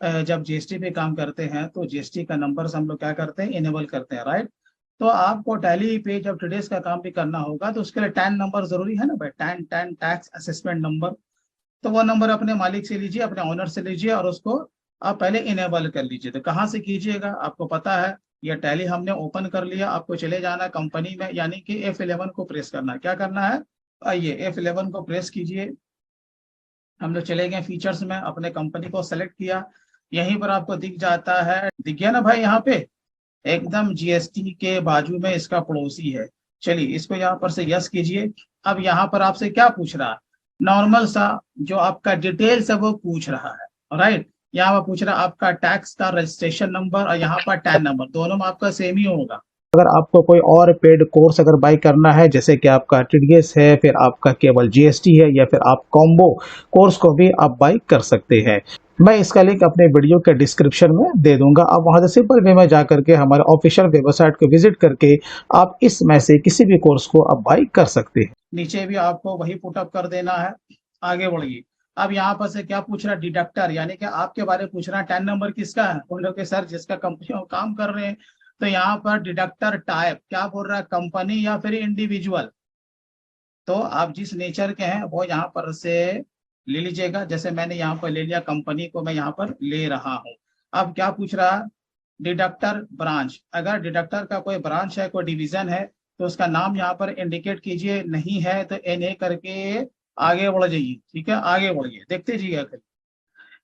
जब जीएसटी पे काम करते हैं तो जीएसटी का नंबर से हम लोग क्या करते हैं, इनेबल करते हैं, राइट। तो आपको टैली पे जब ट्रेडिस का काम भी करना होगा तो उसके लिए टैन नंबर जरूरी है ना भाई, tan tan tax assessment number. तो वो नंबर अपने मालिक से लीजिए, अपने ऑनर से लीजिए और उसको आप पहले इनेबल कर लीजिए। तो कहाँ से कीजिएगा, आपको पता है, ये टैली हमने ओपन कर लिया, आपको चले जाना कंपनी में, यानी कि F11 को प्रेस करना है। क्या करना है, आइए F11 को प्रेस कीजिए। हम लोग चले गए फीचर्स में, अपने कंपनी को सेलेक्ट किया। यहीं पर आपको दिख जाता है, दिख गया ना भाई, यहाँ पे एकदम जीएसटी के बाजू में इसका पड़ोसी है। चलिए इसको यहाँ पर से यस कीजिए। अब यहाँ पर आपसे क्या पूछ रहा है, नॉर्मल सा जो आपका डिटेल्स है वो पूछ रहा है, राइट। यहाँ पर पूछ रहा है आपका टैक्स का रजिस्ट्रेशन नंबर, और यहाँ पर टैन नंबर, दोनों में आपका सेम ही होगा। अगर आपको कोई और पेड कोर्स अगर बाई करना है, जैसे कि आपका टीडीएस है, फिर आपका केवल जीएसटी है, या फिर आप कॉम्बो कोर्स को भी आप बाई कर सकते हैं। मैं इसका लिंक अपने वीडियो के डिस्क्रिप्शन में दे दूंगा। आप वहां से सिंपल वे में जा करके हमारे ऑफिशियल वेबसाइट को विजिट करके आप इसमें से किसी भी कोर्स को आप बाई कर सकते हैं। नीचे भी आपको वही पुटअप कर देना है। आगे बढ़िए। अब यहाँ पर से क्या पूछ रहा है, डिडक्टर, यानी कि आपके बारे में पूछ रहा है, टैन नंबर किसका है, बोल रहे हो सर जिसका कंपनी में काम कर रहे हैं। तो यहाँ पर डिडक्टर टाइप क्या बोल रहा है, कंपनी या फिर इंडिविजुअल। तो आप जिस नेचर के हैं वो यहाँ पर से ले लीजिएगा। जैसे मैंने यहाँ पर ले लिया, कंपनी को मैं यहाँ पर ले रहा हूँ। अब क्या पूछ रहा है, डिडक्टर ब्रांच, अगर डिडक्टर का कोई ब्रांच है, कोई डिवीजन है, तो उसका नाम यहाँ पर इंडिकेट कीजिए, नहीं है तो NA करके आगे बढ़ जाइए। ठीक है, आगे बढ़िए, देखते जाइए।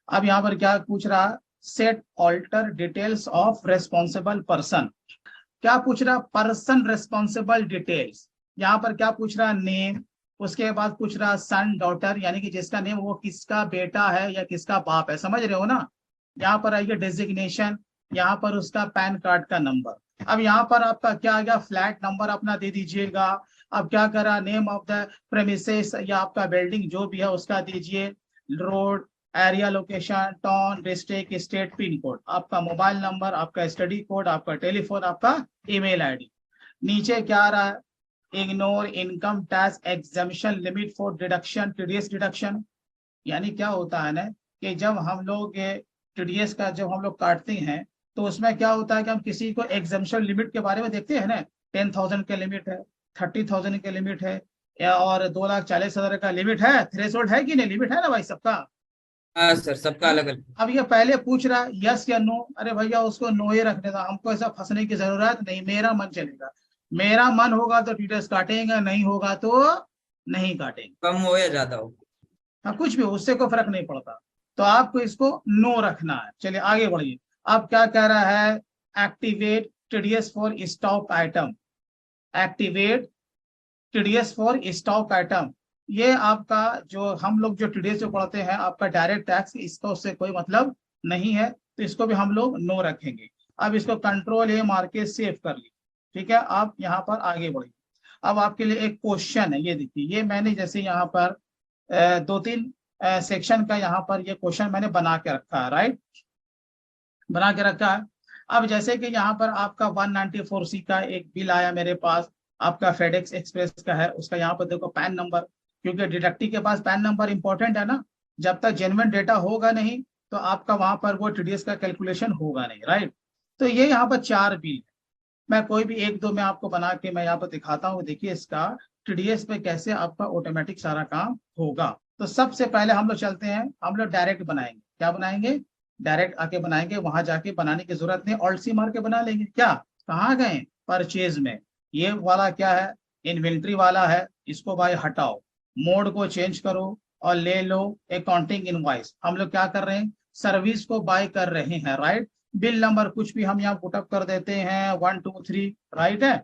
अब यहाँ पर क्या पूछ रहा है, set alter details of responsible person. क्या पूछ रहा, पर्सन रेस्पॉन्सिबल डिटेल्स। यहाँ पर क्या पूछ रहा, नेम। उसके बाद पूछ रहा सन डॉटर, यानी कि जिसका नेम वो किसका बेटा है या किसका बाप है, समझ रहे हो ना। यहाँ पर आइए डेजिग्नेशन, यहाँ पर उसका पैन कार्ड का नंबर। अब यहाँ पर आपका क्या आ गया, फ्लैट नंबर अपना दे दीजिएगा। अब क्या करा, नेम ऑफ द प्रेमिसेस या आपका बिल्डिंग जो भी है उसका दीजिए, road, area, location, town, district, state, pin code, आपका मोबाइल नंबर, आपका स्टडी कोड, आपका टेलीफोन, आपका ईमेल आईडी। नीचे क्या आ रहा है, ignore income tax exemption limit for deduction, TDS deduction. यानी क्या होता है ना, कि जब हम लोग टीडीएस का जब हम लोग काटते हैं, तो उसमें क्या होता है कि हम किसी को एग्जामिशन लिमिट के बारे में देखते हैं ना, 10,000 का लिमिट है, 30,000 का लिमिट है, या और 2,40,000 का लिमिट है, थ्रेशोल्ड है कि नहीं, लिमिट है ना भाई सबका। हाँ सर, सबका हाँ? अलग अलग। अब ये पहले पूछ रहा है यस या नो, अरे भैया उसको नो ही रखने था, हमको ऐसा फंसने की जरूरत नहीं, मेरा मन चलेगा। मेरा मन होगा तो टीचर्स काटेंगे, नहीं होगा तो नहीं काटेंगे। कम हो या ज्यादा हो। हाँ, कुछ भी हो, उससे कोई फर्क नहीं पड़ता। तो आपको इसको नो रखना है। चलिए आगे बढ़िए। अब क्या कह रहा है, activate TDS for stock item, activate TDS for stock item. ये आपका जो हम लोग जो टीडीएस जो पढ़ते हैं, आपका डायरेक्ट टैक्स, इसका उससे कोई मतलब नहीं है, तो इसको भी हम लोग नो रखेंगे। अब इसको कंट्रोल मार के सेव कर ली। ठीक है, आप यहाँ पर आगे बढ़िए। अब आपके लिए एक क्वेश्चन है, ये देखिए, ये मैंने जैसे यहाँ पर 2-3 सेक्शन का यहाँ पर ये क्वेश्चन मैंने बना के रखा है, राइट, बना के रखा है। अब जैसे कि यहाँ पर आपका 194C का एक बिल आया मेरे पास, आपका फेडेक्स एक्सप्रेस का है, उसका यहाँ पर देखो पैन नंबर, क्योंकि डिडक्टी के पास पैन नंबर इंपॉर्टेंट है ना। जब तक जेन्युइन डेटा होगा नहीं तो आपका वहां पर वो टीडीएस का कैलकुलेशन होगा नहीं, राइट। तो ये यहाँ पर 4 बिल है। मैं कोई भी एक दो मैं आपको बना के मैं यहाँ पर दिखाता हूँ, देखिए इसका टीडीएस पे कैसे आपका ऑटोमेटिक सारा काम होगा। तो सबसे पहले हम लोग चलते हैं, हम लोग डायरेक्ट बनाएंगे, क्या बनाएंगे, डायरेक्ट आके बनाएंगे, वहां जाके बनाने की जरूरत नहीं, ऑल्ट सी मार के बना लेंगे। क्या, कहाँ गए, परचेज में, ये वाला क्या है, इन्वेंट्री वाला है, इसको भाई हटाओ, मोड को चेंज करो और ले लो अकाउंटिंग इनवॉइस। हम लोग क्या कर रहे हैं, सर्विस को बाय कर रहे हैं, राइट। बिल नंबर कुछ भी हम यहाँ पुटअप कर देते हैं, 123, राइट है।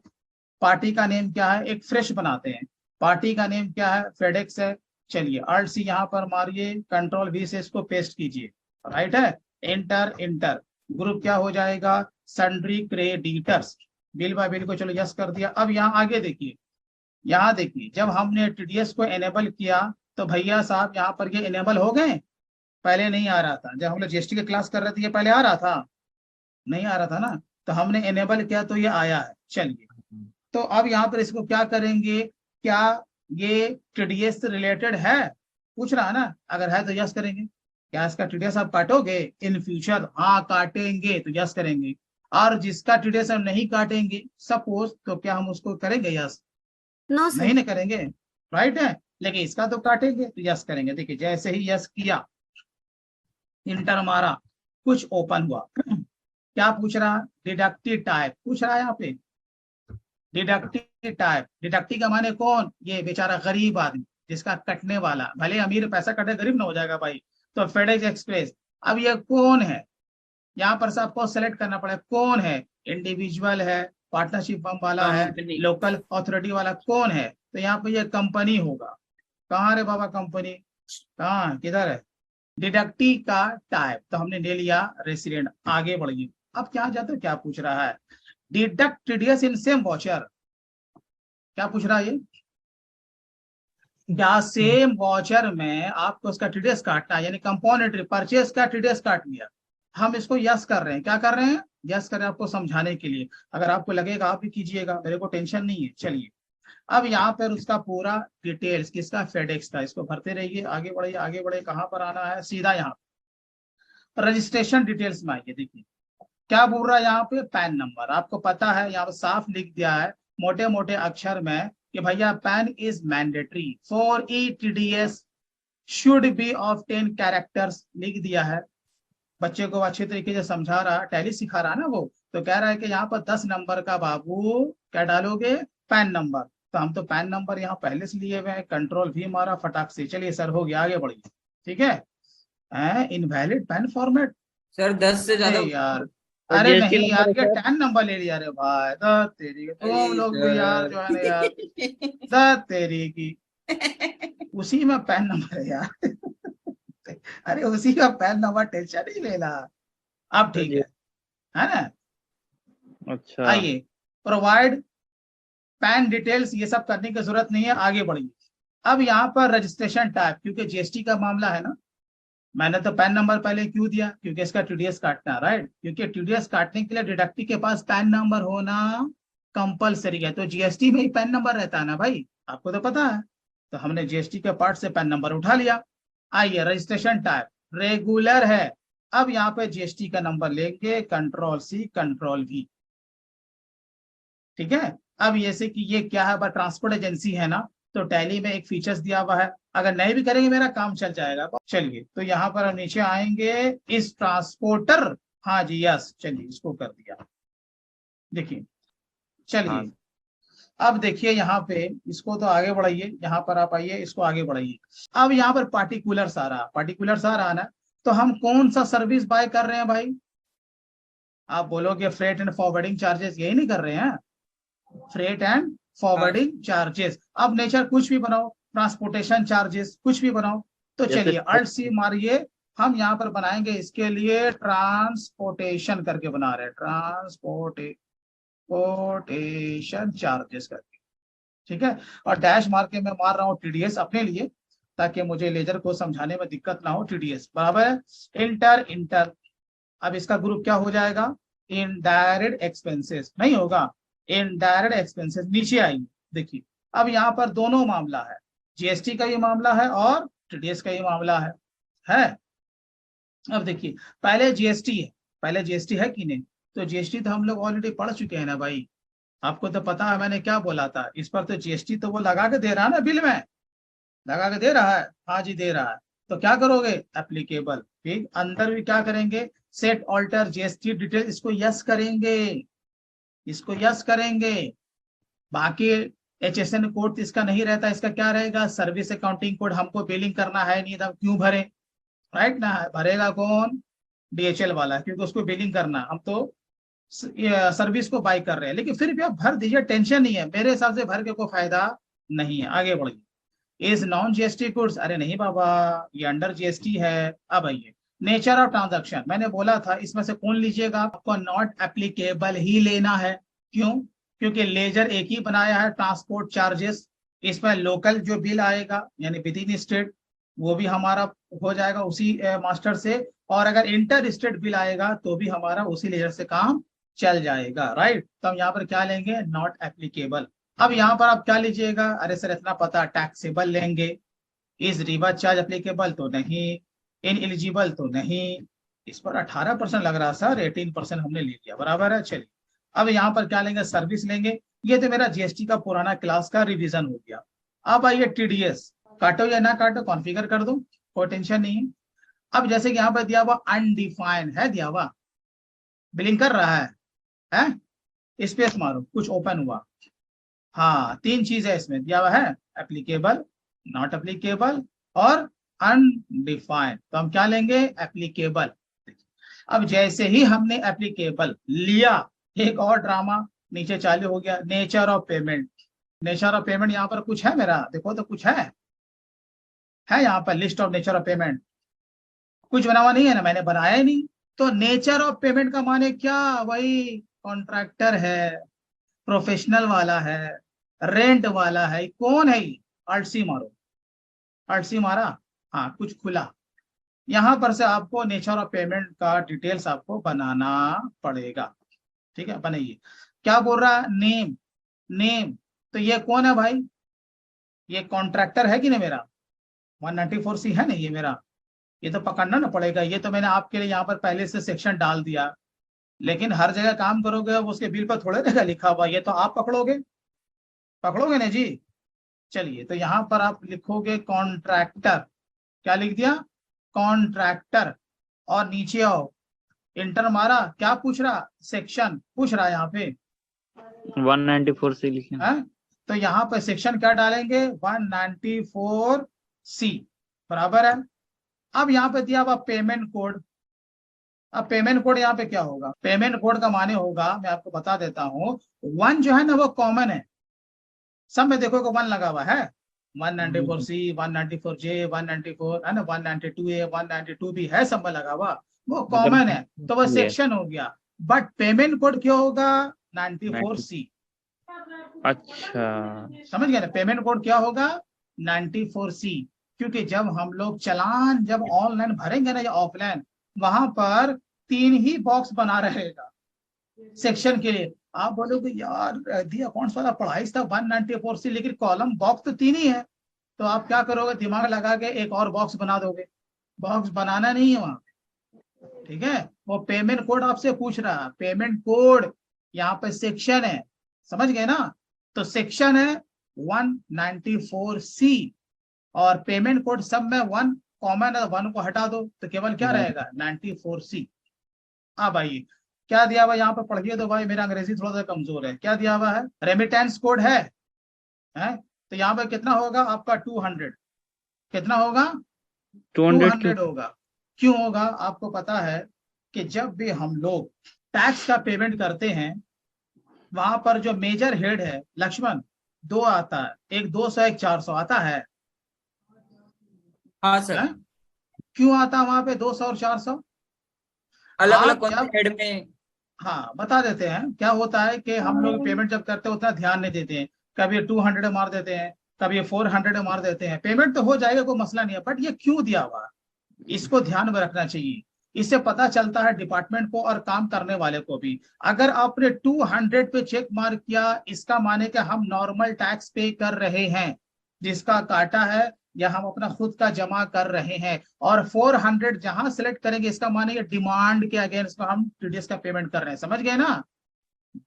पार्टी का नेम क्या है, एक फ्रेश बनाते हैं, पार्टी का नेम क्या है, फेडेक्स है। चलिए अल्ट सी यहाँ पर मारिए, कंट्रोल V से इसको पेस्ट कीजिए, राइट है, एंटर एंटर। ग्रुप क्या हो जाएगा, sundry creditors, bill bye bill को चलो यस कर दिया। अब यहाँ आगे देखिए, यहाँ देखिए जब हमने टीडीएस को एनेबल किया तो भैया साहब यहाँ पर ये एनेबल हो गए। पहले नहीं आ रहा था, जब हम लोग जीएसटी की क्लास कर रहे थे ये पहले आ रहा था, नहीं आ रहा था ना। तो हमने एनेबल किया तो ये आया है। चलिए, तो अब यहाँ पर इसको क्या करेंगे, क्या ये टीडीएस से रिलेटेड है, पूछ रहा है ना, अगर है तो यस करेंगे, क्या इसका टीडीएस आप काटोगे इन फ्यूचर? हाँ काटेंगे, तो यस करेंगे। और जिसका टीडीएस हम नहीं काटेंगे सपोज, तो क्या हम उसको करेंगे यस? नो नहीं सर। ना करेंगे, राइट है। लेकिन इसका तो काटेंगे, तो यस करेंगे। देखिए जैसे ही यस किया, इंटर मारा, कुछ ओपन हुआ। क्या पूछ रहा? डिडक्टिव टाइप पूछ रहा है यहाँ पे। डिडक्टिव टाइप, डिडक्टिव का माने कौन? ये बेचारा गरीब आदमी जिसका कटने वाला, भले अमीर पैसा कटे गरीब ना हो जाएगा भाई। तो फेडेक्स एक्सप्रेस, अब ये कौन है? यहाँ पर से आपको सेलेक्ट करना पड़ेगा कौन है। इंडिविजुअल है, पार्टनरशिप फर्म वाला है, कंपनी। लोकल अथॉरिटी वाला, कौन है? तो यहाँ पे ये कंपनी होगा। कहाँ रे बाबा कंपनी? कहाँ है, किधर है? डिडक्टिव का टाइप तो हमने ले लिया रेसिडेंट। आगे बढ़िए, अब क्या जाते हो, क्या पूछ रहा है? Deduct TDS in same watcher. क्या पूछ रहा है ये? क्या सेम वॉचर में आपको उसका टीडीएस काटना है, यानी कंपोनेंट्री परचेस का टीडीएस काट लिया। हम इसको यस कर रहे हैं। क्या कर रहे हैं? यस कर रहे हैं आपको समझाने के लिए। अगर आपको लगेगा आप भी कीजिएगा, मेरे को टेंशन नहीं है। चलिए अब यहाँ पर उसका पूरा डिटेल्स किसका? फेडेक्स का। इसको भरते रहिए, आगे बढ़िए आगे बढ़े। कहाँ पर आना है? सीधा यहाँ रजिस्ट्रेशन डिटेल्स में आइए। देखिए क्या बोल रहा है यहाँ पे? Pan number. आपको पता है यहाँ पे साफ लिख दिया है मोटे मोटे अक्षर में कि भैया PAN is mandatory for ETDS should be of 10 characters, लिख दिया है। बच्चे को अच्छे तरीके से समझा रहा, टैली सिखा रहा ना वो, तो कह रहा है कि यहाँ पर 10 नंबर का बाबू क्या डालोगे? Pan number. तो हम तो पैन नंबर यहाँ पहले से लिए हुए हैं, कंट्रोल भी मारा फटाक से। चलिए सर हो गया, आगे बढ़िए। ठीक है, इनवैलिड पैन फॉर्मेट। सर 10 से ज्यादा। अरे यार, और अरे जीएसटी नहीं यार, नंबर है ये सर। 10 नंबर ले लिया रे भाई। दस तेरी, तुम अरे लोग भी यार जो है ना यार, सर। दस तेरी की। उसी में पैन नंबर है यार। अरे उसी का पैन नंबर, टेंशन नहीं लेना। अब तो ठीक जी, है ना? अच्छा। आइए, प्रोवाइड पैन डिटेल्स, ये सब करने की जरूरत नहीं है, आगे बढ़िए। अब यहाँ पर रजिस्ट्रेशन टाइप, क्योंकि जीएसटी का मामला है ना, मैंने तो पैन नंबर पहले क्यों दिया? क्योंकि इसका टीडीएस काटना है, राइट। क्योंकि टीडीएस काटने के लिए डिडक्टिव के पास पैन नंबर होना कंपलसरी है। तो जीएसटी में ही पैन नंबर रहता है ना भाई, आपको तो पता है। तो हमने जीएसटी के पार्ट से पैन नंबर उठा लिया। आइए रजिस्ट्रेशन टाइप रेगुलर है। अब यहाँ पे जीएसटी का नंबर लेंगे, कंट्रोल सी कंट्रोल वी। ठीक है। अब जैसे कि ये क्या है, ट्रांसपोर्ट एजेंसी है ना, तो टैली में एक फीचर्स दिया हुआ है, अगर नहीं भी करेंगे मेरा काम चल जाएगा। चलिए तो यहाँ पर हम नीचे आएंगे, इस ट्रांसपोर्टर, हाँ जी यस, चलिए इसको कर दिया। देखिए चलिए हाँ। अब देखिए यहाँ पे, इसको तो आगे बढ़ाइए, यहाँ पर आप आइए, इसको आगे बढ़ाइए। अब यहाँ पर पार्टिकुलर्स आ रहा, पार्टिकुलर्स आ रहा ना, तो हम कौन सा सर्विस बाय कर रहे हैं भाई? आप बोलोगे फ्रेट एंड फॉरवर्डिंग चार्जेस, यही नहीं कर रहे हैं? Freight and forwarding charges. अब नेचर कुछ भी बनाओ, ट्रांसपोर्टेशन चार्जेस कुछ भी बनाओ। तो जैसे चलिए अल्ट सी मारिए, हम यहाँ पर बनाएंगे इसके लिए ट्रांसपोर्टेशन करके बना रहे हैं, ट्रांसपोर्टेशन चार्जेस करके। ठीक है, और डैश मार के मैं मार रहा हूँ टीडीएस अपने लिए, ताकि मुझे लेजर को समझाने में दिक्कत ना हो। टीडीएस बराबर है इंटर इंटर। अब इसका ग्रुप क्या हो जाएगा? इनडायरेक्ट एक्सपेंसेस नहीं होगा, इनडायरेक्ट एक्सपेंसेस। नीचे आइए, देखिए अब यहाँ पर दोनों मामला है, जीएसटी का ये मामला है और टीडीएस का ये मामला है। अब देखिए पहले जीएसटी है, पहले जीएसटी है कि नहीं? तो जीएसटी तो हम लोग ऑलरेडी पढ़ चुके हैं ना भाई, आपको तो पता है मैंने क्या बोला था इस पर। तो जीएसटी तो वो लगा के दे रहा है ना, बिल में लगा के दे रहा है, हाँ जी दे रहा है। तो क्या करोगे? एप्लीकेबल, ठीक। अंदर भी क्या करेंगे? सेट ऑल्टर जीएसटी डिटेल, इसको यस करेंगे, इसको यस करेंगे। बाकी एचएसएन कोड इसका नहीं रहता, इसका क्या रहेगा? Service accounting code. हमको बिलिंग करना है नहीं, तो क्यों भरे? राइट ना, भरेगा कौन? डीएचएल वाला, क्योंकि उसको बिलिंग करना, हम तो सर्विस को बाय कर रहे हैं। लेकिन फिर भी आप भर दीजिए, टेंशन नहीं है, मेरे हिसाब से भर के कोई फायदा नहीं है। आगे बढ़िए, इज नॉन जीएसटी गुड्स, अरे नहीं बाबा, ये अंडर जीएसटी है। अब आइए नेचर ऑफ ट्रांजैक्शन, मैंने बोला था इसमें से कौन लीजिएगा? आपको नॉट एप्लीकेबल ही लेना है। क्यों? क्योंकि लेजर एक ही बनाया है, ट्रांसपोर्ट चार्जेस। इसमें लोकल जो बिल आएगा यानी विद इन स्टेट, वो भी हमारा हो जाएगा उसी मास्टर से। और अगर इंटर स्टेट बिल आएगा तो भी हमारा उसी लेजर से काम चल जाएगा, राइट। तो हम यहाँ पर क्या लेंगे? Not applicable. अब यहाँ पर आप क्या लीजिएगा? अरे सर इतना पता, टैक्सेबल लेंगे। Is reverse charge applicable? तो नहीं। इन एलिजिबल तो नहीं, इस पर 18% लग रहा सर, 18% हमने ले लिया, बराबर है। चलिए अब यहाँ पर क्या लेंगे, सर्विस लेंगे। ये तो मेरा जीएसटी का पुराना क्लास का रिवीजन हो गया। अब आइए टीडीएस, काटो या ना काटो, कॉन्फ़िगर कर दो, कोई टेंशन नहीं है। अब जैसे कि यहाँ पर दिया हुआ अनडिफाइंड है, दिया हुआ बिलिंग कर रहा है, स्पेस मारो, कुछ ओपन हुआ। हाँ, तीन चीज है इसमें दिया हुआ है, एप्लीकेबल, नॉट एप्लीकेबल और अनडिफाइंड। तो हम क्या लेंगे, एप्लीकेबल। अब जैसे ही हमने एप्लीकेबल लिया, एक और ड्रामा नीचे चालू हो गया, nature of payment. Nature of payment यहाँ पर कुछ है मेरा, देखो तो कुछ है यहाँ पर list of nature of payment, कुछ बना हुआ नहीं है ना, मैंने बनाया ही नहीं। तो नेचर ऑफ पेमेंट का माने क्या, वही कॉन्ट्रैक्टर है, प्रोफेशनल वाला है, रेंट वाला है, कौन है ये, आरसी मारो, आरसी मारा, हाँ कुछ खुला। यहां पर से आपको नेचर ऑफ पेमेंट का डिटेल्स आपको बनाना पड़ेगा, ठीक है, बनाइए। क्या बोल रहा है, नेम, नेम, तो ये कौन है भाई, ये कॉन्ट्रैक्टर है कि नहीं मेरा, 194C है ना ये मेरा, ये तो पकड़ना ना पड़ेगा। ये तो मैंने आपके लिए यहाँ पर पहले से सेक्शन डाल दिया, लेकिन हर जगह काम करोगे वो उसके बिल पर थोड़े रहेगा लिखा हुआ, ये तो आप पकड़ोगे, पकड़ोगे ना जी। चलिए तो यहाँ पर आप लिखोगे कॉन्ट्रैक्टर, क्या लिख दिया, कॉन्ट्रैक्टर, और नीचे आओ, इंटर मारा, क्या पूछ रहा, सेक्शन पूछ रहा है यहाँ पे 194C लिखे। तो यहाँ पे सेक्शन क्या डालेंगे, 194C, बराबर है। अब यहाँ पे दिया हुआ पेमेंट कोड। अब पेमेंट कोड यहाँ पे क्या होगा, पेमेंट कोड का माने होगा, मैं आपको बता देता हूँ, 1 जो है ना वो कॉमन है, सब में देखो को 1 लगा हुआ है, 194C, 194J, 194 है ना, 192A, 192B है, सब में लगा हुआ, वो कॉमन है, तो वो सेक्शन हो गया। बट पेमेंट कोड क्या होगा, 94C। अच्छा, समझ गए ना, पेमेंट कोड क्या होगा, 94C। क्योंकि जब हम लोग चालान जब ऑनलाइन भरेंगे ना या ऑफलाइन, वहां पर 3 ही बॉक्स बना रहेगा सेक्शन के लिए। आप बोलोगे यार दी अकाउंट्स वाला पढ़ाई था 194C, लेकिन कॉलम बॉक्स तो 3 ही है, तो आप क्या करोगे, दिमाग लगा के एक और बॉक्स बना दोगे, बॉक्स बनाना नहीं है वहां, ठीक है। वो पेमेंट कोड आपसे पूछ रहा है, पेमेंट कोड यहाँ पे सेक्शन है, समझ गए ना, तो सेक्शन है 194C, और पेमेंट कोड सब में 1 कॉमन है, 1 को हटा दो तो केवल क्या रहेगा, 94C। अब आइए क्या दिया हुआ यहाँ पर पढ़िए तो भाई, मेरा अंग्रेजी थोड़ा सा कमजोर है, क्या दिया हुआ है, रेमिटेंस कोड है? तो यहाँ पर कितना होगा आपका, 200, कितना होगा, 200 होगा। क्यों होगा, आपको पता है कि जब भी हम लोग टैक्स का पेमेंट करते हैं, वहां पर जो मेजर हेड है लक्ष्मण, 2 आता है, एक 200 एक 400 आता है। हाँ सर, क्यों आता है वहां पे 200 और 400, अलग अलग कौन से हेड में? हाँ बता देते हैं, क्या होता है कि हम लोग पेमेंट जब करते हैं उतना ध्यान नहीं देते हैं, कभी 200 मार देते हैं, कभी 400 मार देते हैं, पेमेंट तो हो जाएगा कोई मसला नहीं है, बट ये क्यों दिया हुआ, इसको ध्यान में रखना चाहिए। इससे पता चलता है डिपार्टमेंट को और काम करने वाले को भी, अगर आपने 200 पे चेक मार्क किया, इसका माने कि हम नॉर्मल टैक्स पे कर रहे हैं, जिसका काटा है या हम अपना खुद का जमा कर रहे हैं, और 400 जहां सिलेक्ट करेंगे, इसका माने ये डिमांड के अगेंस्ट हम टीडीएस का पेमेंट कर रहे हैं, समझ गए ना,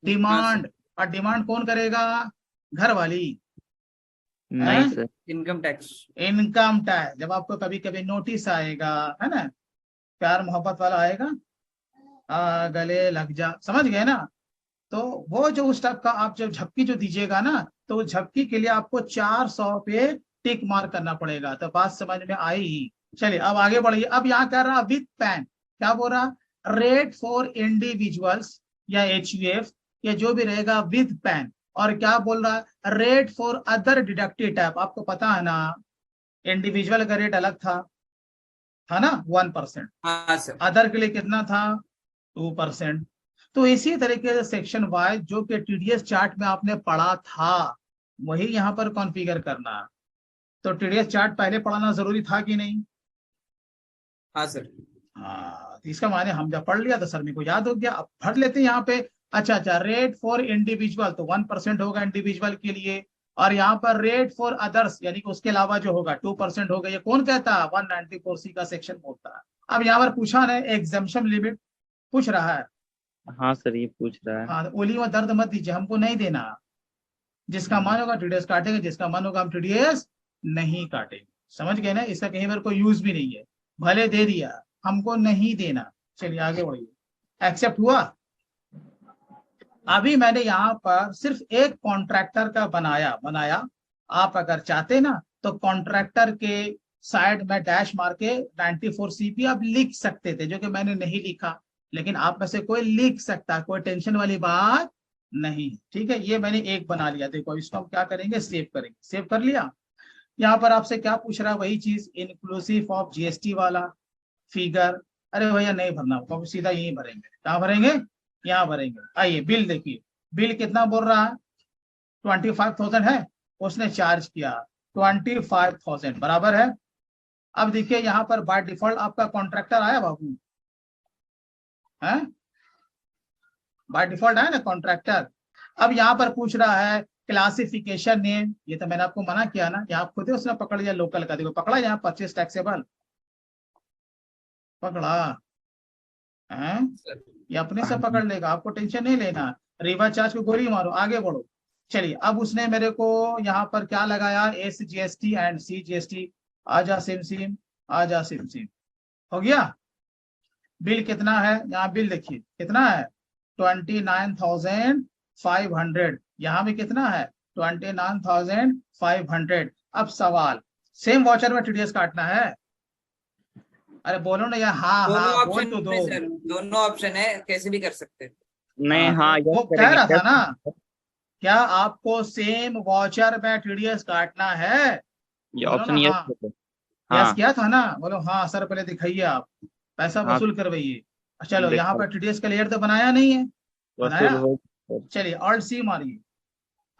डिमांड। और डिमांड कौन करेगा, घर वाली, नहीं sir, income tax. Income tax. जब आपको कभी कभी नोटिस आएगा, है ना, प्यार मोहब्बत वाला आएगा, गले लग जा, समझ गए ना, तो वो जो उस टाइप का आप जब झपकी जो दीजिएगा ना, तो उस झपकी के लिए आपको 400 पे टिक मार्क करना पड़ेगा। तो बात समझ में आई ही। चलिए अब आगे बढ़िए। अब यहाँ कह रहा विद पैन, क्या बोल रहा, रेट फॉर इंडिविजुअल्स या HUF, या जो भी रहेगा विद पैन। और क्या बोल रहा है, rate for other deductive type. आपको पता है ना, इंडिविजुअल का रेट अलग था ना 1%, हाँ सर, अदर के लिए कितना था, 2%। तो इसी तरीके से सेक्शन वाइज जो कि टीडीएस चार्ट में आपने पढ़ा था, वही यहाँ पर कॉन्फ़िगर करना। तो टीडीएस चार्ट पहले पढ़ाना जरूरी था कि नहीं? हाँ सर, हाँ, इसका माने हम जब पढ़ लिया तो सर मेरे को याद हो गया। अब भर लेते हैं यहाँ पे। अच्छा, रेट फॉर इंडिविजुअल, तो 1% होगा इंडिविजुअल के लिए, और यहाँ पर रेट फॉर अदर्स यानी कि उसके अलावा जो होगा 2% होगा, ये कौन कहता है? 194C का सेक्शन बोलता है। अब यहाँ पर पूछा ना एग्जाम्पशन लिमिट पूछ रहा है। हाँ सर ये पूछ रहा है। हाँ, तो ओली में दर्द मत दीजिए, हमको नहीं देना। जिसका मन होगा टीडीएस काटेंगे, जिसका मन होगा हम टीडीएस नहीं काटेंगे। समझ गए ना? इसका कहीं पर कोई यूज भी नहीं है, भले दे दिया, हमको नहीं देना। चलिए आगे बढ़िए। एक्सेप्ट हुआ। अभी मैंने यहाँ पर सिर्फ एक कॉन्ट्रैक्टर का बनाया। आप अगर चाहते ना तो कॉन्ट्रैक्टर के साइड में डैश मार के 94CP आप लिख सकते थे, जो कि मैंने नहीं लिखा। लेकिन आप में से कोई लिख सकता, कोई टेंशन वाली बात नहीं। ठीक है, ये मैंने एक बना लिया। देखो इसको हम क्या करेंगे, सेव करेंगे। सेव कर लिया। यहाँ पर आपसे क्या पूछ रहा है? वही चीज, इंक्लूसिव ऑफ जीएसटी वाला फिगर। अरे भैया नहीं भरना, तो सीधा यही भरेंगे। कहाँ भरेंगे? यहाँ भरेंगे। आइए बिल देखिए, बिल कितना बोल रहा है? 25,000 है, उसने चार्ज किया 25,000 बराबर है। अब देखिए यहाँ पर बाय डिफॉल्ट आपका कॉन्ट्रैक्टर आया बाबू, है बाय डिफॉल्ट आया ना कॉन्ट्रैक्टर। अब यहाँ पर पूछ रहा है क्लासिफिकेशन नेम, ये तो मैंने आपको मना किया ना, यहाँ खुद ही उसने पकड़ लिया लोकल का। देखो पकड़ा यहाँ परचेज टैक्सेबल, पकड़ा है, ये अपने से पकड़ लेगा, आपको टेंशन नहीं लेना। रिवा चार्ज को गोली मारो, आगे बढ़ो। चलिए अब उसने मेरे को यहाँ पर क्या लगाया? SGST and CGST। आजा सिम सिम, आजा सिम सिम। हो गया। बिल कितना है? यहाँ बिल देखिए कितना है, 29,500। यहाँ भी कितना है? 29,500। अब सवाल, सेम वॉचर में टीडीएस काटना है? अरे बोलो ना यार, हाँ दोनों हाँ बोल ऑप्शन तो दो। है सर, दोनों ऑप्शन है, कैसे भी कर सकते हैं। नहीं हाँ वो यस कह रहा करेंगे था ना, क्या आपको सेम वॉचर में टीडीएस काटना है? ये बोलो ऑप्शन ना यस हाँ। है। यस हाँ किया था ना? बोलो हाँ सर, पहले दिखाइए आप, पैसा हाँ वसूल करवाइए। चलो यहाँ देखो पर टीडीएस का लेयर तो बनाया नहीं है, वसूल बनाया? हो। चलिए ऑल्ट सी मारिए।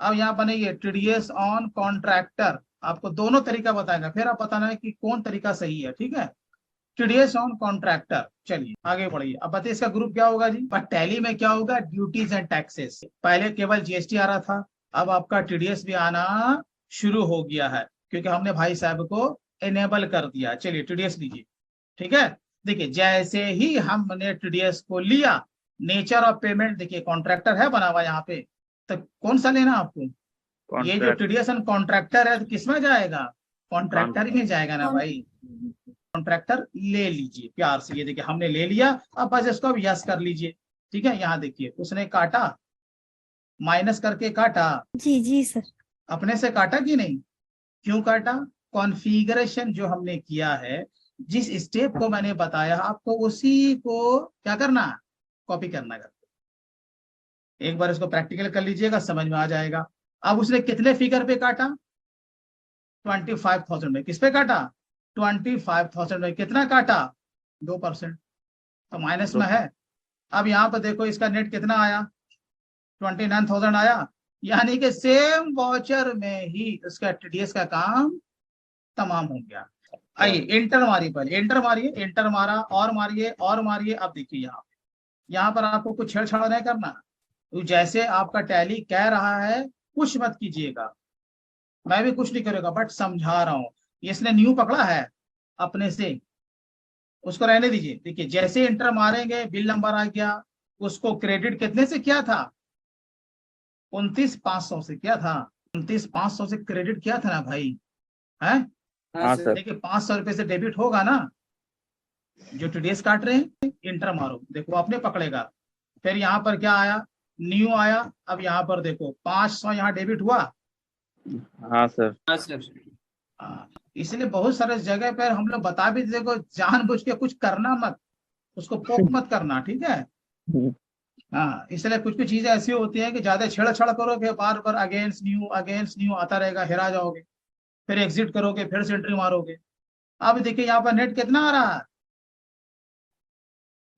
अब यहाँ बनेगी टीडीएस ऑन कॉन्ट्रैक्टर। आपको दोनों तरीका बताएगा, फिर आप बताना है कि कौन तरीका सही है। ठीक है, टीडीएस ऑन कॉन्ट्रैक्टर। चलिए आगे बढ़िए। अब बताइए इसका ग्रुप क्या होगा जी? पर टैली में क्या होगा? Duties and taxes. पहले केवल जीएसटी आ रहा था, अब आपका टीडीएस भी आना शुरू हो गया है, क्योंकि हमने भाई साहब को एनेबल कर दिया। चलिए टीडीएस लीजिए। ठीक है, देखिए जैसे ही हमने टीडीएस को लिया, नेचर ऑफ पेमेंट देखिए, कॉन्ट्रैक्टर है बना हुआ यहाँ पे, तो कौन सा लेना आपको? ये जो कॉन्ट्रैक्ट टीडीएस एंड कॉन्ट्रैक्टर है, तो किसमें जाएगा? कॉन्ट्रैक्टर में जाएगा ना भाई। कॉन्ट्रैक्टर ले लीजिए प्यार से। ये देखिए हमने ले लिया, अब बस इसको अब यस कर लीजिए। ठीक है, यहाँ देखिए उसने काटा, माइनस करके काटा। जी जी सर। अपने से काटा कि नहीं? क्यों काटा? कॉन्फ़िगरेशन जो हमने किया है, जिस स्टेप को मैंने बताया आपको, उसी को क्या करना? कॉपी करना है। एक बार इसको प्रैक्टिकल कर लीजिएगा, समझ में आ जाएगा। अब उसने कितने फिगर पे काटा? 25,000 में। किस पे काटा? 25,000 में। कितना काटा? 2%, तो माइनस में है। अब यहाँ पर देखो इसका नेट कितना आया? 29,000 आया। यानी कि सेम वॉचर में ही उसका टीडीएस का काम तमाम हो गया। आइए इंटर मारिए, पहले इंटर मारिए, इंटर मारा और मारिए और मारिए। अब देखिए यहाँ पर आपको कुछ छेड़छाड़ नहीं करना, तो जैसे आपका टैली कह रहा है कुछ मत कीजिएगा, मैं भी कुछ नहीं करूंगा, बट समझा रहा हूं। इसने न्यू पकड़ा है अपने से, उसको रहने दीजिए। देखिए जैसे इंटर मारेंगे, बिल नंबर आ गया। उसको क्रेडिट कितने से किया था? 29,500 से किया था। 29,500 से क्रेडिट किया था ना भाई, है? हाँ हाँ सर। सर देखिए 500 रुपए से डेबिट होगा ना, जो टीडीएस काट रहे हैं। इंटर मारो, देखो अपने पकड़ेगा। फिर यहाँ पर क्या आया? न्यू आया। अब यहाँ पर देखो 500 यहाँ डेबिट हुआ। हाँ सर हाँ सर। इसलिए बहुत सारे जगह पर हम लोग बता भी देखो, जानबूझ के कुछ करना मत, उसको पोक मत करना। ठीक है, हाँ। इसलिए कुछ कुछ चीजें ऐसी होती हैं कि ज्यादा छेड़छाड़ करोगे, बार बार अगेंस्ट न्यू आता रहेगा, हेरा जाओगे। फिर एग्जिट करोगे, फिर से एंट्री मारोगे। अब देखिए यहाँ पर नेट कितना आ रहा है?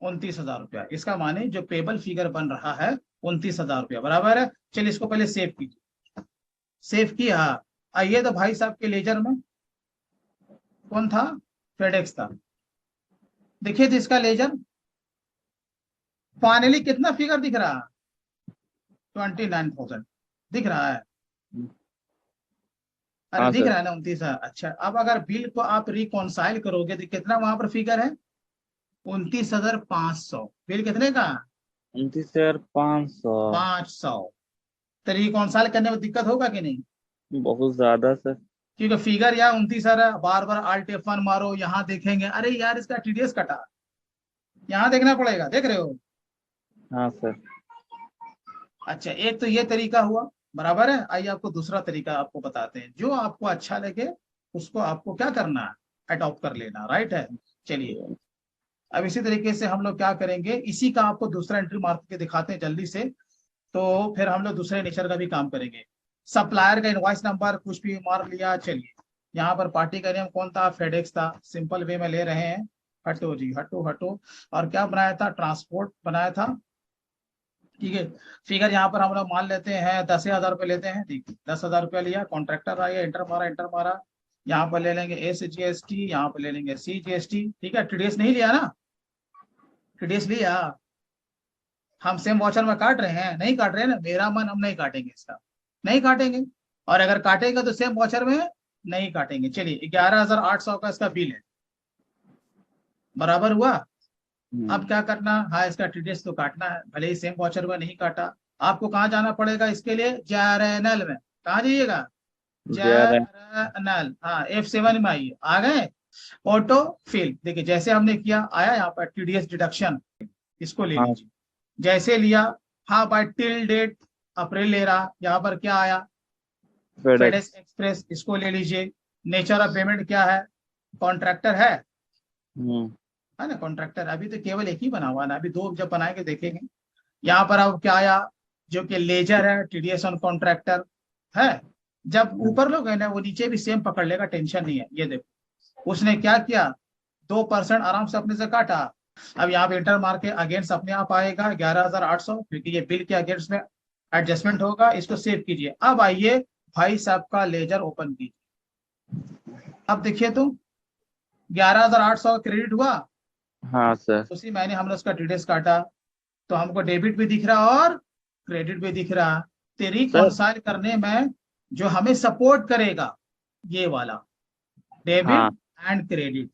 29,000 रुपया। इसका माने जो पेबल फिगर बन रहा है 29,000 रुपया बराबर है। चलिए इसको पहले सेव कीजिए। सेव किया। आइए तो भाई साहब के लेजर में कौन था? फेडेक्स था। देखिए तो इसका लेजर फाइनली कितना फिगर दिख रहा है? 29,000 दिख रहा है। अरे हाँ दिख सर। रहा है ना 29,000। अच्छा, अब अगर बिल को आप रिकॉन्साइल करोगे तो कितना वहां पर फिगर है? 29,500। बिल कितने का? 29,500। 500। तो रिकॉन्साइल करने में दिक्कत होगा कि नहीं? बहुत ज्यादा सर। क्योंकि फिगर यहाँ 29,000 है, बार बार Alt F1 मारो, यहाँ देखेंगे अरे यार इसका टीडीएस कटा, यहाँ देखना पड़ेगा, देख रहे हो? हाँ सर। अच्छा, एक तो ये तरीका हुआ, बराबर है। आइए आपको दूसरा तरीका आपको बताते हैं, जो आपको अच्छा लगे उसको आपको क्या करना है, अडॉप्ट कर लेना, राइट है। चलिए, अब इसी तरीके से हम लोग क्या करेंगे, इसी का आपको दूसरा एंट्री मार के दिखाते हैं जल्दी से। तो फिर हम लोग दूसरे नेचर का भी काम करेंगे। सप्लायर का इनवॉइस नंबर कुछ भी मार लिया। चलिए, यहाँ पर पार्टी का नेम कौन था? फेडेक्स था। सिंपल वे में ले रहे हैं, हटो जी, हटो हटो। और क्या बनाया था? ट्रांसपोर्ट बनाया था। ठीक है, फिगर यहाँ पर हम लोग मान लेते हैं 10,000 रुपये लेते हैं। ठीक है, 10,000 रुपया लिया, कॉन्ट्रैक्टर आया, एंटर मारा, एंटर मारा। यहाँ पर ले लेंगे SGST, यहाँ पर ले लेंगे CGST। ठीक है, TDS नहीं लिया ना? TDS लिया? हम सेम वाचर में काट रहे हैं? नहीं काट रहे हैं ना, मेरा मन, हम नहीं काटेंगे इसका, नहीं काटेंगे। और अगर काटेंगे तो सेम वाचर में नहीं काटेंगे। चलिए, 11,800 का इसका बिल है, बराबर हुआ। अब क्या करना? हाँ, इसका TDS तो काटना है, भले ही सेम वाचर में नहीं काटा। आपको कहाँ जाना पड़ेगा इसके लिए? जर्नल में। कहाँ जाइएगा? JRM। जर्नल, हाँ, F7 में आइए। आ गए? ऑटो फिल, देखिए जैसे हमने किया, आया यहाँ पर TDS डिडक्शन, इसको ले हाँ लीजिए। जैसे लिया, हाँ बाय टिल डेट अप्रैल ले रहा, यहाँ पर क्या आया? FedEx। फेडेक्स एक्सप्रेस, इसको ले लीजिए। नेचर ऑफ पेमेंट क्या है? कॉन्ट्रैक्टर है ना? कॉन्ट्रैक्टर अभी तो केवल एक ही बना हुआ ना, अभी दो जब बनाएंगे देखेंगे। यहाँ पर अब क्या आया? जो कि लेजर है, TDS ऑन कॉन्ट्रैक्टर है। जब ऊपर लोग है ना, वो नीचे भी सेम पकड़ लेगा, टेंशन नहीं है। ये देखो, उसने क्या किया, 2% आराम से अपने से काटा। अब यहाँ पे इंटर मार के अगेंस्ट अपने आप आएगा 11,800, क्योंकि ये बिल के अगेंस्ट में एडजस्टमेंट होगा। इसको सेव कीजिए। अब आइए भाई साहब का लेजर ओपन कीजिए। अब देखिए तो 11,800 क्रेडिट हुआ, हाँ सर। उसी महीने हमने उसका डिटेल्स काटा, तो हमको डेबिट भी दिख रहा और क्रेडिट भी दिख रहा। तो सर। रिकॉन्साइल करने में जो हमें सपोर्ट करेगा, ये वाला हाँ डेबिट एंड क्रेडिट।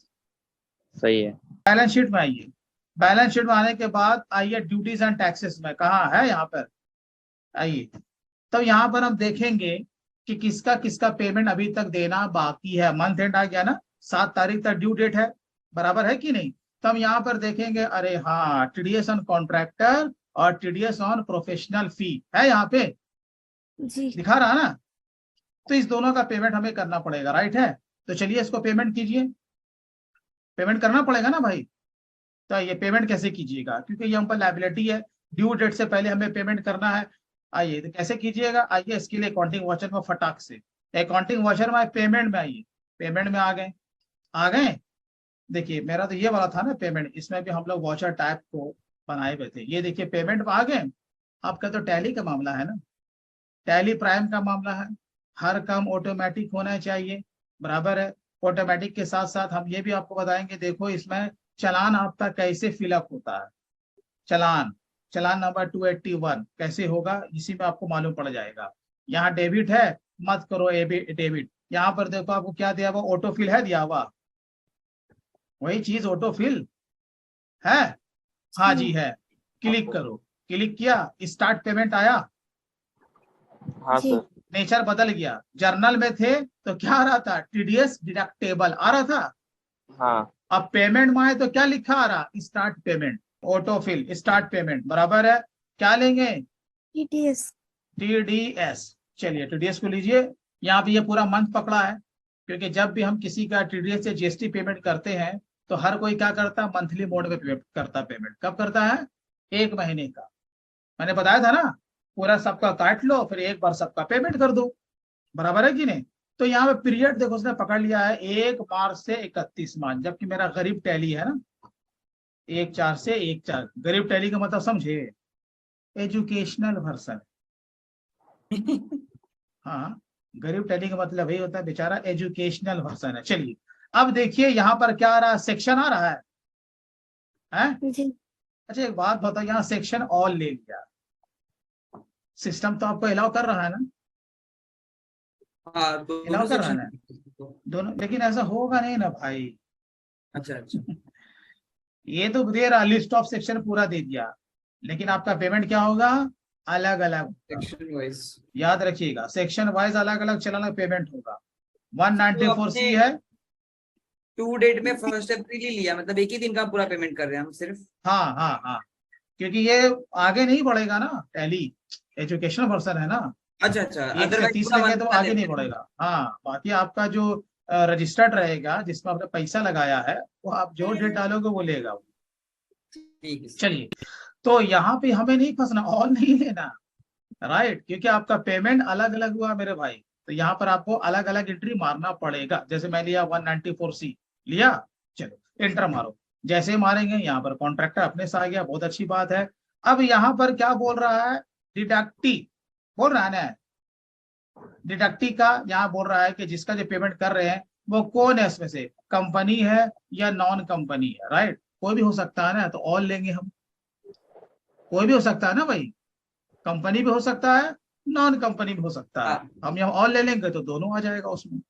सही है। बैलेंस शीट में आइए। बैलेंस शीट में आने के बाद आइए ड्यूटीज एंड टैक्सेस में, कहाँ है? यहाँ पर आइए। तो यहाँ पर हम देखेंगे कि किसका किसका पेमेंट अभी तक देना बाकी है। मंथ एंड आ गया ना, 7 तारीख तक ड्यू डेट है, बराबर है कि नहीं? तो हम यहाँ पर देखेंगे, अरे हाँ, TDS ऑन कॉन्ट्रैक्टर और TDS ऑन प्रोफेशनल फी है यहाँ पे, जी दिखा रहा ना? तो इस दोनों का पेमेंट हमें करना पड़ेगा, राइट है। तो चलिए इसको पेमेंट कीजिए, पेमेंट करना पड़ेगा ना भाई। तो ये पेमेंट कैसे कीजिएगा, क्योंकि ये हम पर लायबिलिटी है, ड्यू डेट से पहले हमें पेमेंट करना है। आइए, तो कैसे कीजिएगा? आइए इसके लिए अकाउंटिंग वॉचर में फटाक से, अकाउंटिंग वॉचर में पेमेंट में आइए। पेमेंट में आ गए, आ गए। देखिए मेरा तो ये वाला था ना पेमेंट, इसमें भी हम लोग वॉचर टाइप को बनाए हुए थे। ये देखिए पेमेंट में आ गए। आपका तो टैली का मामला है ना, टैली प्राइम का मामला है। हर काम ऑटोमेटिक होना चाहिए, बराबर है। ऑटोमेटिक के साथ साथ हम ये भी आपको बताएंगे, देखो इसमें चालान आपका कैसे फिलअप होता है। चालान, चालान नंबर 281 कैसे होगा, इसी में आपको मालूम पड़ जाएगा। यहाँ डेबिट है, मत करो डेबिट। यहाँ पर देखो आपको क्या दिया हुआ, ऑटोफिल है दिया हुआ, वही चीज ऑटोफिल है। हाँ जी है, क्लिक करो। क्लिक किया, स्टार्ट पेमेंट आया, हाँ जी सर। नेचर बदल गया। जर्नल में थे तो क्या आ रहा था? TDS डिडक्टेबल आ रहा था। हाँ अब पेमेंट में आए तो क्या लिखा आ रहा? Start payment, autofill start payment, बराबर है। क्या लेंगे? TDS TDS। चलिए TDS को लीजिए। यहाँ पे ये पूरा मंथ पकड़ा है, क्योंकि जब भी हम किसी का TDS से GST पेमेंट करते हैं तो हर कोई क्या करता है? मंथली मोड में करता पेमेंट। कब करता है? 1 महीने का। मैंने बताया था ना, पूरा सबका काट लो, फिर एक बार सबका पेमेंट कर दो, बराबर है कि नहीं? तो यहाँ पे पीरियड देखो उसने पकड़ लिया है 1 मार्च से 31 मार्च, जबकि मेरा गरीब टैली है ना 1/4 से 1/4। गरीब टैली का मतलब समझे, एजुकेशनल वर्सन। हाँ, गरीब टैली का मतलब यही होता है, बेचारा एजुकेशनल वर्सन है। चलिए, अब देखिए यहाँ पर क्या आ रहा है? सेक्शन आ रहा है, हैं? जी अच्छा एक बात बताओ, यहाँ सेक्शन ऑल ले लिया, सिस्टम तो आपको अलाउ कर रहा है ना? हाँ Allow दोनों कर रहा है सेक्शन। दोनों, लेकिन ऐसा होगा नहीं ना भाई। अच्छा अच्छा। ये तो दे रहा लिस्ट ऑफ सेक्शन पूरा दे दिया, लेकिन आपका पेमेंट क्या होगा, अलग अलग होगा। Section wise. याद रखिएगा, सेक्शन वाइज अलग अलग चलाना पेमेंट होगा। तो 194C अपने है। टू डेट में 1 अप्रैल ही लिया, मतलब एक ही दिन का पूरा पेमेंट कर रहे हैं हम सिर्फ। हाँ हाँ हाँ, क्योंकि ये आगे नहीं बढ़ेगा ना, टैली एजुकेशनल पर्सन है ना, अच्छा अच्छा, 1 से अदरवाइज 30 पूरा लेंगे मंथ तो का आगे नहीं देते हैं। बढ़ेगा। हाँ, बाकी आपका जो रजिस्टर्ड रहेगा जिसमें आपने पैसा लगाया है, वो आप जो डेट डालोगे वो लेगा वो। ठीक है। चलिए, तो यहाँ पे हमें नहीं फंसना, और नहीं लेना, राइट, क्योंकि आपका पेमेंट अलग अलग हुआ मेरे भाई। तो यहाँ पर आपको अलग अलग एंट्री मारना पड़ेगा। जैसे मैं लिया 194C लिया, चलो एंटर मारो। जैसे ही मारेंगे यहाँ पर कॉन्ट्रैक्टर अपने से आ गया, बहुत अच्छी बात है। अब यहाँ पर क्या बोल रहा है, डिडक्टी बोल रहा है ना, डिडक्टी का यहाँ बोल रहा है कि जिसका जो पेमेंट कर रहे हैं वो कौन है, इसमें से कंपनी है या नॉन कंपनी है, राइट, कोई भी हो सकता है ना, तो ऑल लेंगे हम। कोई भी हो सकता है ना भाई, कंपनी भी हो सकता है, नॉन कंपनी भी हो सकता है। हाँ हम यहाँ ऑल ले लेंगे तो दोनों आ जाएगा उसमें।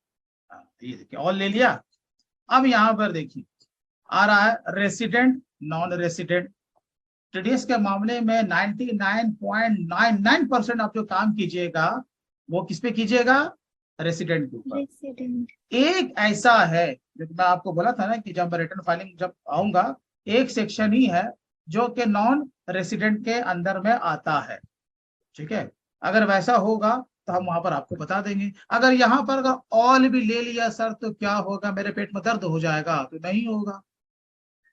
ये देखिए ऑल ले लिया। अब यहाँ पर देखिए आ रहा है रेसिडेंट नॉन रेसिडेंट। टीडीएस के मामले में 99.99% आप जो काम कीजिएगा वो किस पे कीजिएगा, रेसिडेंट के ऊपर। रेसिडेंट। एक ऐसा है, जो मैं आपको बोला था ना कि जब रिटर्न फाइलिंग जब आऊंगा, एक सेक्शन ही है जो कि नॉन रेसिडेंट के अंदर में आता है, ठीक है। अगर वैसा होगा तो हम वहां पर आपको बता देंगे। अगर यहाँ पर अगर ऑल भी ले लिया सर तो क्या होगा, मेरे पेट में दर्द हो जाएगा, तो नहीं होगा।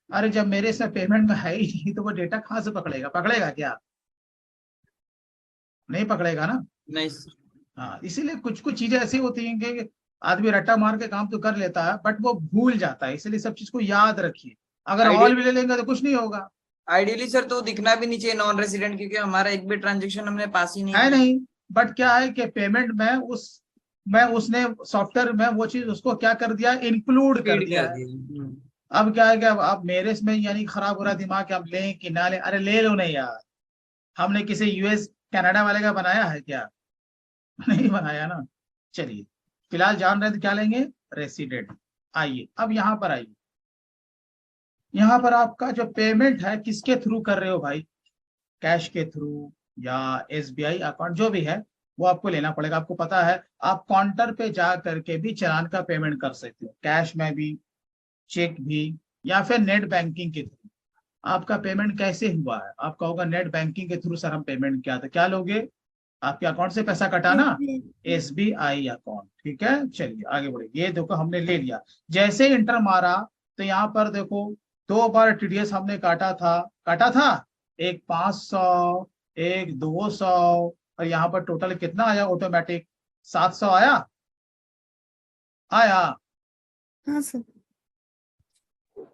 अरे जब मेरे से पेमेंट में है ही नहीं तो वो डेटा कहाँ से पकड़ेगा, पकड़ेगा क्या, नहीं पकड़ेगा ना। नहीं। हाँ, इसीलिए कुछ कुछ चीजें ऐसी होती हैं कि आदमी रट्टा मार के काम तो कर लेता है बट वो भूल जाता है, इसलिए सब चीज को याद रखिए। अगर ऑल भी ले लेंगे तो कुछ नहीं होगा। आइडियली सर तो दिखना भी नहीं चाहिए नॉन रेसिडेंट, क्योंकि हमारा एक भी ट्रांजेक्शन हमने पास ही नहीं है किया। नहीं, बट क्या है कि पेमेंट में उसने सॉफ्टवेयर में वो चीज उसको क्या कर दिया, इंक्लूड कर फीड दिया कर है। दिया। अब क्या है कि अब मेरे इसमें यानी खराब हो रहा दिमाग कि अब लें कि ना लें, अरे ले लो नहीं यार। हमने किसी यूएस कनाडा वाले का बनाया है क्या, नहीं बनाया ना। चलिए, फिलहाल जान रहे थे क्या लेंगे, रेसिडेंट। आइए अब यहाँ पर आइए, यहाँ पर आपका जो पेमेंट है किसके थ्रू कर रहे हो भाई, कैश के थ्रू या एसबीआई अकाउंट जो भी है वो आपको लेना पड़ेगा। आपको पता है आप काउंटर पे जा करके भी चालान का पेमेंट कर सकते हो, कैश में भी, चेक भी, या फिर नेट बैंकिंग के थ्रू। आपका पेमेंट कैसे हुआ है, आपका होगा नेट बैंकिंग के थ्रू, सर हम पेमेंट किया था, क्या लोगे, आपके अकाउंट से पैसा कटाना, एसबीआई अकाउंट, ठीक है। चलिए आगे बढ़े, ये देखो हमने ले लिया। जैसे इंटर मारा तो यहाँ पर देखो 2 बार टीडीएस हमने काटा था, एक 500, एक 200, और यहाँ पर टोटल कितना आया ऑटोमेटिक, 700 आया। आया, हाँ सर।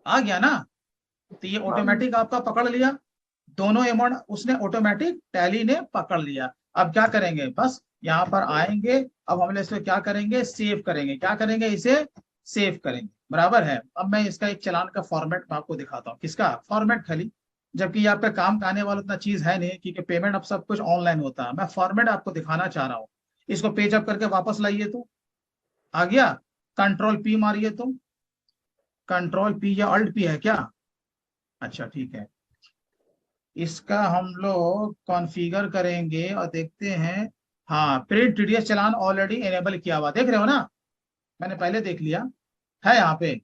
आ गया ना। तो ये ऑटोमेटिक आपका पकड़ लिया, दोनों अमाउंट उसने ऑटोमेटिक टैली ने पकड़ लिया। अब क्या करेंगे, बस यहाँ पर आएंगे, अब हम इसको क्या करेंगे, सेव करेंगे, क्या करेंगे, इसे सेव करेंगे, बराबर है। अब मैं इसका एक चालान का फॉर्मेट मैं आपको दिखाता हूँ, किसका फॉर्मेट खाली, जबकि यहाँ पे काम का आने वाला उतना चीज है नहीं, क्योंकि पेमेंट अब सब कुछ ऑनलाइन होता है। मैं फॉर्मेट आपको दिखाना चाह रहा हूँ। इसको पेज अप करके वापस लाइए तो आ गया, कंट्रोल पी मारिए तो, कंट्रोल पी या अल्ट पी है क्या, अच्छा ठीक है। इसका हम लोग कॉन्फ़िगर करेंगे और देखते हैं। हाँ, प्रिंट टीडीएस चालान ऑलरेडी एनेबल किया हुआ, देख रहे हो ना, मैंने पहले देख लिया है यहाँ पे,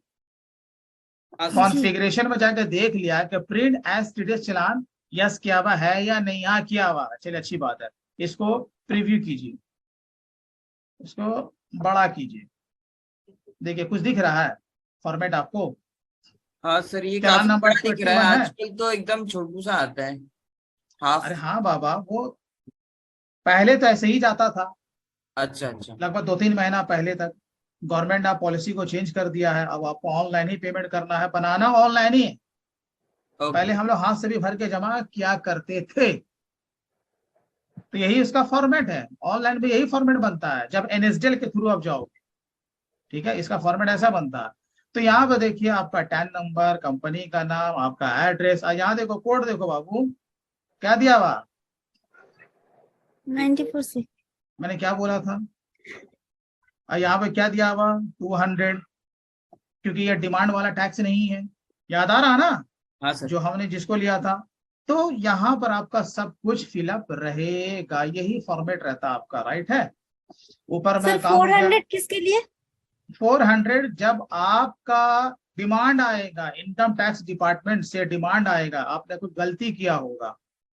हाँ सर। जी। कॉन्फ़िगरेशन में जाकर देख लिया कि प्रिंट एज टीडीएस चालान यस किया हुआ है या नहीं, यहाँ किया हुआ है, चलिए अच्छी बात है। इसको प्रीव्यू कीजिए, इसको बड़ा कीजिए, देखिए कुछ दिख रहा है फॉर्मेट आपको, हाँ सर, ये चालान काफी नंबर बड़ा दिख रहा 21 है, है। आजकल तो एकदम छोटू सा आता है, हाफ। अरे हाँ बाबा, वो पहले तो ऐसे ही जाता था, अच्छा अच्छा। लगभग 2-3 महीना पहले तक। गवर्नमेंट ने पॉलिसी को चेंज कर दिया है, अब आपको ऑनलाइन ही पेमेंट करना है, बनाना ऑनलाइन ही है। ओके। पहले हम लोग हाथ से भी भर के जमा किया करते थे, तो यही उसका फॉर्मेट है, ऑनलाइन भी यही फॉर्मेट बनता है जब एनएसडीएल के थ्रू आप जाओगे, ठीक है, इसका फॉर्मेट ऐसा बनता है। तो यहाँ पे देखिए आपका टैन नंबर, कंपनी का नाम, आपका एड्रेस, यहाँ देखो कोड देखो बाबू, क्या दिया हुआ, 94 से। मैंने क्या बोला था, और यहाँ पे क्या दिया हुआ 200, क्योंकि ये डिमांड वाला टैक्स नहीं है, याद आ रहा ना हाँ सर। जो हमने जिसको लिया था। तो यहाँ पर आपका सब कुछ फिलअप रहेगा, यही फॉर्मेट रहता आपका, राइट है। ऊपर में सर काम हो गया 400 किसके लिए? 400 जब आपका डिमांड आएगा, इनकम टैक्स डिपार्टमेंट से डिमांड आएगा, आपने कुछ गलती किया होगा,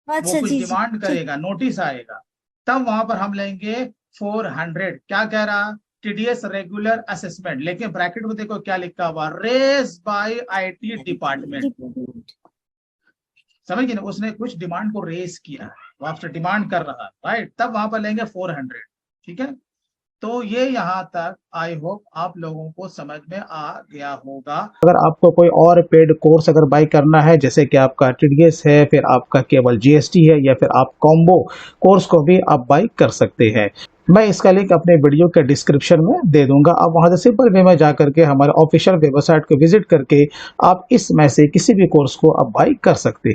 वो अच्छा कुछ जी जी डिमांड ठीक। करेगा, नोटिस आएगा, तब वहां पर हम लेंगे 400। क्या कह रहा, टीडीएस रेगुलर असेसमेंट, लेकिन ब्रैकेट में देखो क्या लिखा हुआ, raise by IT department. Department. समझ गए ना, उसने कुछ डिमांड को रेज किया है, वो आपसे डिमांड कर रहा है, राइट, तब वहां पर लेंगे 400। ठीक है, तो ये यहाँ तक आई होप आप लोगों को समझ में आ गया होगा। अगर आपको कोई और पेड कोर्स अगर बाई करना है, जैसे कि आपका टीडीएस है, फिर आपका केवल जीएसटी है, या फिर आप कॉम्बो कोर्स को भी आप बाई कर सकते हैं, मैं इसका लिंक अपने वीडियो के डिस्क्रिप्शन में दे दूंगा। आप वहां से सिंपल वे में जा करके हमारे ऑफिशियल वेबसाइट को विजिट करके आप इसमें से किसी भी कोर्स को आप बाई कर सकते हैं।